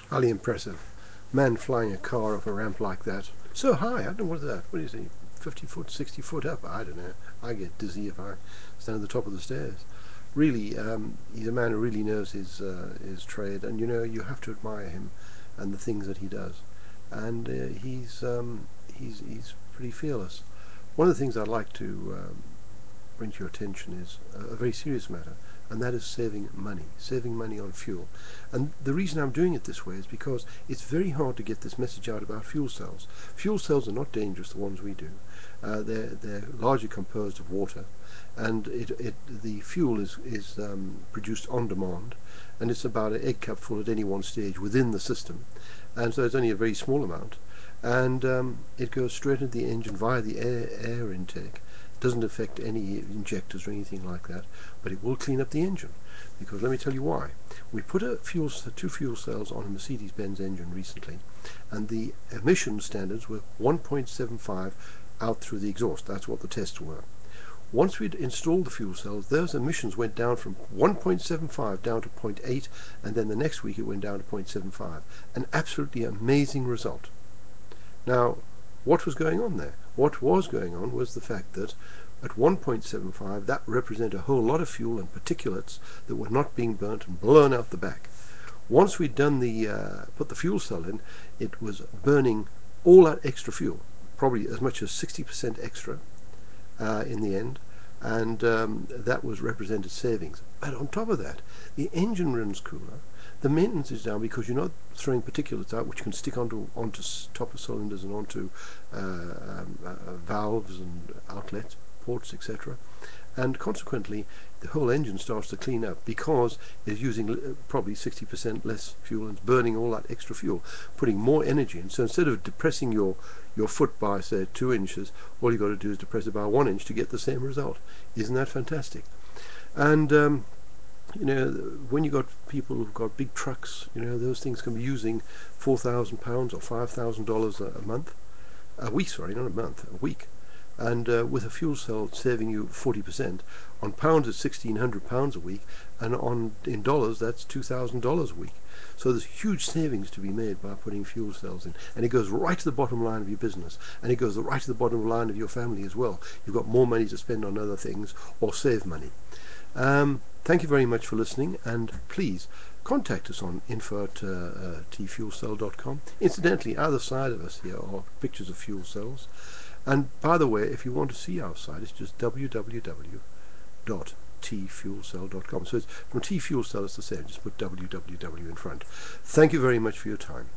Highly impressive. Man flying a car off a ramp like that. So high, I don't know what is that. What is he? 50 foot, 60 foot up? I don't know. I get dizzy if I stand at the top of the stairs. Really, he's a man who really knows his trade, and you have to admire him and the things that he does. And he's pretty fearless. One of the things I'd like to bring to your attention is a very serious matter, and that is saving money on fuel. And the reason I'm doing it this way is because it's very hard to get this message out about fuel cells. Fuel cells are not dangerous, the ones we do. They're largely composed of water, and the fuel is produced on demand, and it's about an egg cup full at any one stage within the system, and so it's only a very small amount, and it goes straight into the engine via the air intake. Doesn't affect any injectors or anything like that, but it will clean up the engine. Because let me tell you why. We put two fuel cells on a Mercedes-Benz engine recently, and the emission standards were 1.75 out through the exhaust. That's what the tests were. Once we'd installed the fuel cells, those emissions went down from 1.75 down to 0.8, and then the next week it went down to 0.75. An absolutely amazing result. Now, what was going on there? What was going on was the fact that at 1.75 that represented a whole lot of fuel and particulates that were not being burnt and blown out the back. Once we'd done put the fuel cell in, it was burning all that extra fuel, probably as much as 60% extra in the end, and that was represented savings. But on top of that, the engine runs cooler. The maintenance is down because you're not throwing particulates out which can stick onto top of cylinders and onto valves and outlet ports, etc. And consequently, the whole engine starts to clean up because it's using probably 60% less fuel and it's burning all that extra fuel, putting more energy in. So instead of depressing your foot by, say, 2 inches, all you've got to do is depress it by 1 inch to get the same result. Isn't that fantastic? And when you've got people who've got big trucks, those things can be using £4,000 or $5,000 a week, sorry, not a month, a week. And with a fuel cell saving you 40%, on pounds it's £1,600 a week, and in dollars that's $2,000 a week. So there's huge savings to be made by putting fuel cells in, and it goes right to the bottom line of your business, and it goes right to the bottom line of your family as well. You've got more money to spend on other things or save money. Thank you very much for listening, and please contact us on info@tfuelcell.com. Incidentally, either side of us here are pictures of fuel cells. And by the way, if you want to see our site, it's just www.tfuelcell.com. So it's from T-Fuel Cell, it's the same, just put www in front. Thank you very much for your time.